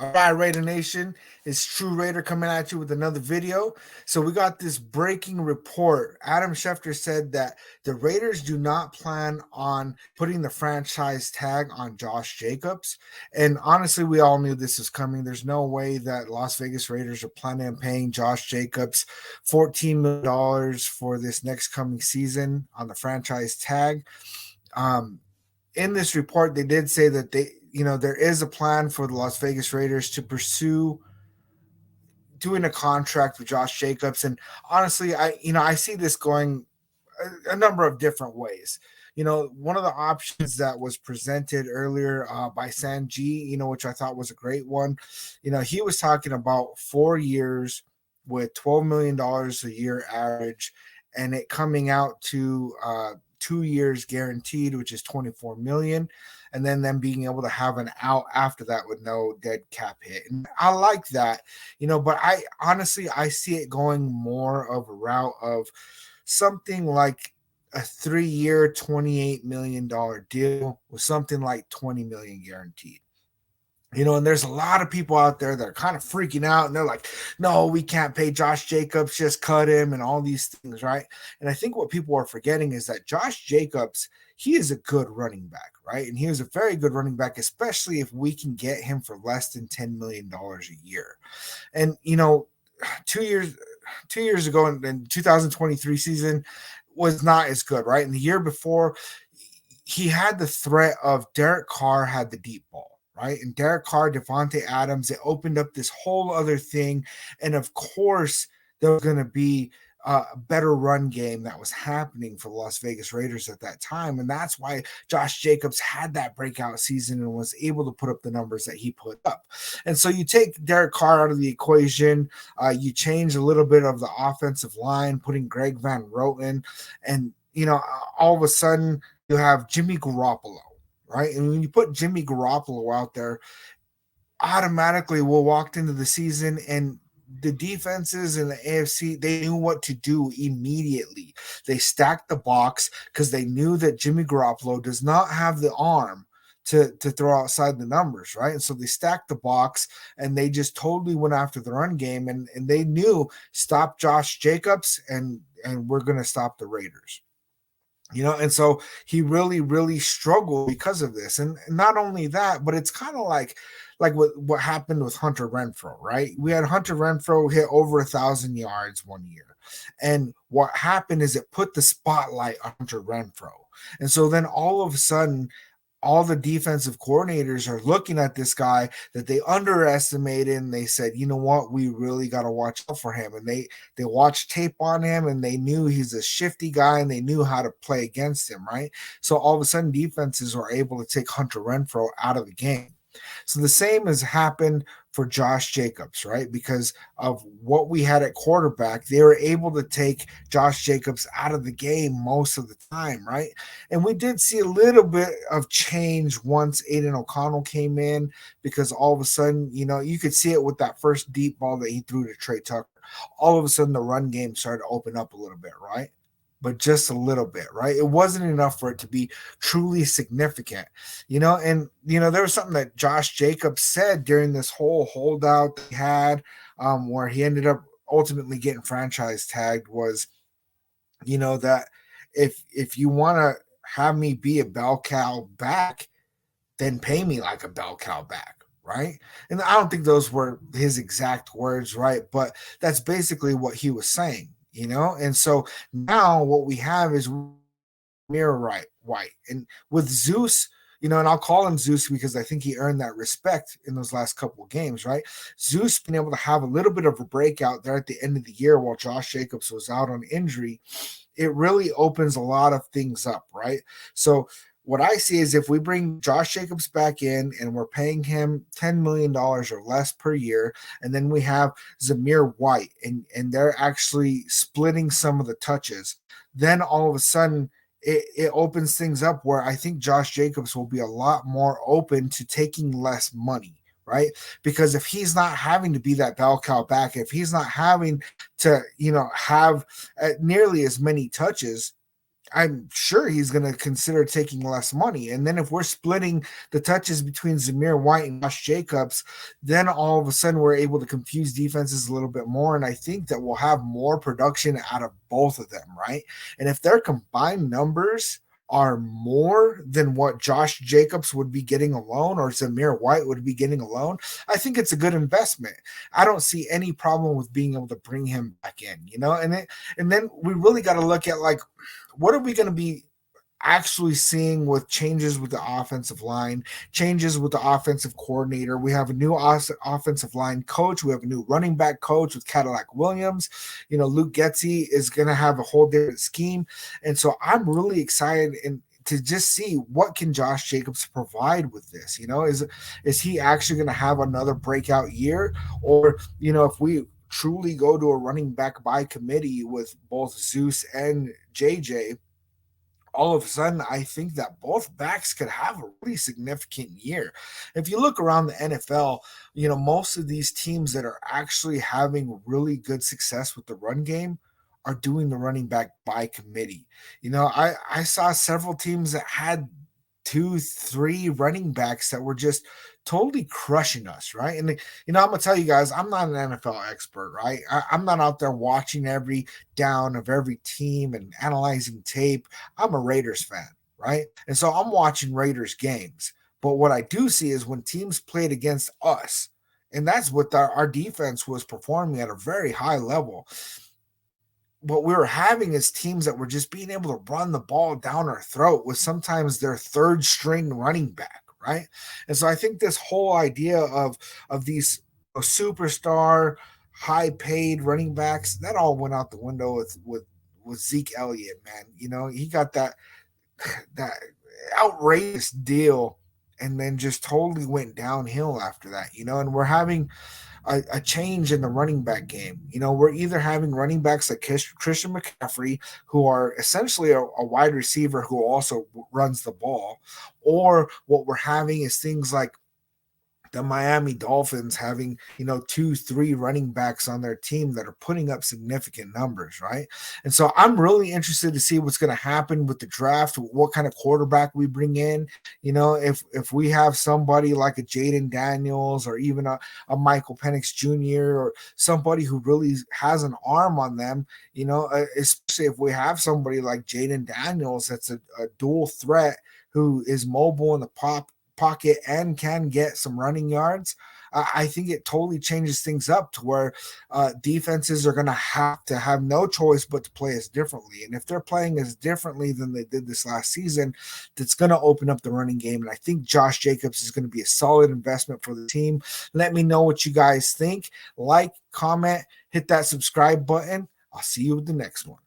All right, Raider Nation, it's True Raider coming at you with another video. So we got this breaking report. Adam Schefter said that the Raiders do not plan on putting the franchise tag on Josh Jacobs. And honestly, we all knew this was coming. There's no way that Las Vegas Raiders are planning on paying Josh Jacobs $14 million for this next coming season on the franchise tag. Um, in this report, they did say that there is a plan for the Las Vegas Raiders to pursue doing a contract with Josh Jacobs. And honestly, I see this going a number of different ways. One of the options that was presented earlier by Sanji, which I thought was a great one, he was talking about 4 years with $12 million a year average, and it coming out to 2 years guaranteed, which is 24 million, and then them being able to have an out after that with no dead cap hit. And I like that, but I honestly I see it going more of a route of something like a 3 year, $28 million deal with something like 20 million guaranteed. And there's a lot of people out there that are kind of freaking out and they're like, no, we can't pay Josh Jacobs, just cut him and all these things, right? And I think what people are forgetting is that Josh Jacobs, he is a good running back, right? And he is a very good running back, especially if we can get him for less than $10 million a year. And, 2 years, 2 years ago in 2023 season was not as good, right? And the year before, he had the threat of Derek Carr had the deep ball. Right. And Derek Carr, Devontae Adams, it opened up this whole other thing. And of course, there was going to be a better run game that was happening for the Las Vegas Raiders at that time. And that's why Josh Jacobs had that breakout season and was able to put up the numbers that he put up. And so you take Derek Carr out of the equation, you change a little bit of the offensive line, putting Greg Van Roten, and, all of a sudden you have Jimmy Garoppolo. Right. And when you put Jimmy Garoppolo out there, automatically we'll walk into the season and the defenses in the AFC, they knew what to do immediately. They stacked the box because they knew that Jimmy Garoppolo does not have the arm to throw outside the numbers, right? And so they stacked the box and they just totally went after the run game, and they knew stop Josh Jacobs and we're going to stop the Raiders. And so he really, really struggled because of this. And not only that, but it's kind of like what happened with Hunter Renfrow, right? We had Hunter Renfrow hit over 1,000 yards one year. And what happened is it put the spotlight on Hunter Renfrow. And so then all of a sudden, all the defensive coordinators are looking at this guy that they underestimated, and they said, you know what, we really got to watch out for him. And they watched tape on him, and they knew he's a shifty guy, and they knew how to play against him, right? So all of a sudden, defenses were able to take Hunter Renfrow out of the game. So the same has happened for Josh Jacobs, right? Because of what we had at quarterback, they were able to take Josh Jacobs out of the game most of the time, right? And we did see a little bit of change once Aiden O'Connell came in, because all of a sudden, you could see it with that first deep ball that he threw to Trey Tucker. All of a sudden, the run game started to open up a little bit, right? But just a little bit, right? It wasn't enough for it to be truly significant, and there was something that Josh Jacobs said during this whole holdout that he had, where he ended up ultimately getting franchise tagged, was, that if you want to have me be a bell cow back, then pay me like a bell cow back. Right. And I don't think those were his exact words, right? But that's basically what he was saying. And so now what we have is Mirror White, and with Zeus, and I'll call him Zeus because I think he earned that respect in those last couple of games, right? Zeus being able to have a little bit of a breakout there at the end of the year while Josh Jacobs was out on injury, it really opens a lot of things up, right? So what I see is if we bring Josh Jacobs back in and we're paying him $10 million or less per year, and then we have Zamir White and they're actually splitting some of the touches, then all of a sudden it opens things up where I think Josh Jacobs will be a lot more open to taking less money, right? Because if he's not having to be that bell cow back, if he's not having to, have nearly as many touches, I'm sure he's going to consider taking less money. And then if we're splitting the touches between Zamir White and Josh Jacobs, then all of a sudden we're able to confuse defenses a little bit more. And I think that we'll have more production out of both of them, right? And if their combined numbers are more than what Josh Jacobs would be getting alone or Zamir White would be getting alone, I think it's a good investment. I don't see any problem with being able to bring him back in, and then we really got to look at like what are we going to be actually seeing with changes with the offensive line, changes with the offensive coordinator. We have a new offensive line coach. We have a new running back coach with Cadillac Williams. Luke Getsy is going to have a whole different scheme. And so I'm really excited to just see what can Josh Jacobs provide with this. Is he actually going to have another breakout year? Or, if we truly go to a running back by committee with both Zeus and JJ, all of a sudden, I think that both backs could have a really significant year. If you look around the NFL, most of these teams that are actually having really good success with the run game are doing the running back by committee. I saw several teams that had 2, 3 running backs that were just totally crushing us, right? And I'm gonna tell you guys, I'm not an NFL expert, right? I'm not out there watching every down of every team and analyzing tape. I'm a Raiders fan, right? And so I'm watching Raiders games. But what I do see is when teams played against us, and that's what our defense was performing at a very high level. What we were having is teams that were just being able to run the ball down our throat with sometimes their third string running back, right? And so I think this whole idea of these superstar, high paid running backs, that all went out the window with Zeke Elliott, man. He got that outrageous deal and then just totally went downhill after that, and we're having a change in the running back game. We're either having running backs like Christian McCaffrey, who are essentially a wide receiver who also runs the ball, or what we're having is things like the Miami Dolphins having, 2, 3 running backs on their team that are putting up significant numbers, right? And so I'm really interested to see what's going to happen with the draft, what kind of quarterback we bring in. If we have somebody like a Jaden Daniels or even a Michael Penix Jr. or somebody who really has an arm on them, especially if we have somebody like Jaden Daniels that's a dual threat who is mobile in the pocket and can get some running yards, I think it totally changes things up to where defenses are going to have no choice but to play as differently. And if they're playing as differently than they did this last season, that's going to open up the running game. And I think Josh Jacobs is going to be a solid investment for the team. Let me know what you guys think. Like, comment, hit that subscribe button. I'll see you with the next one.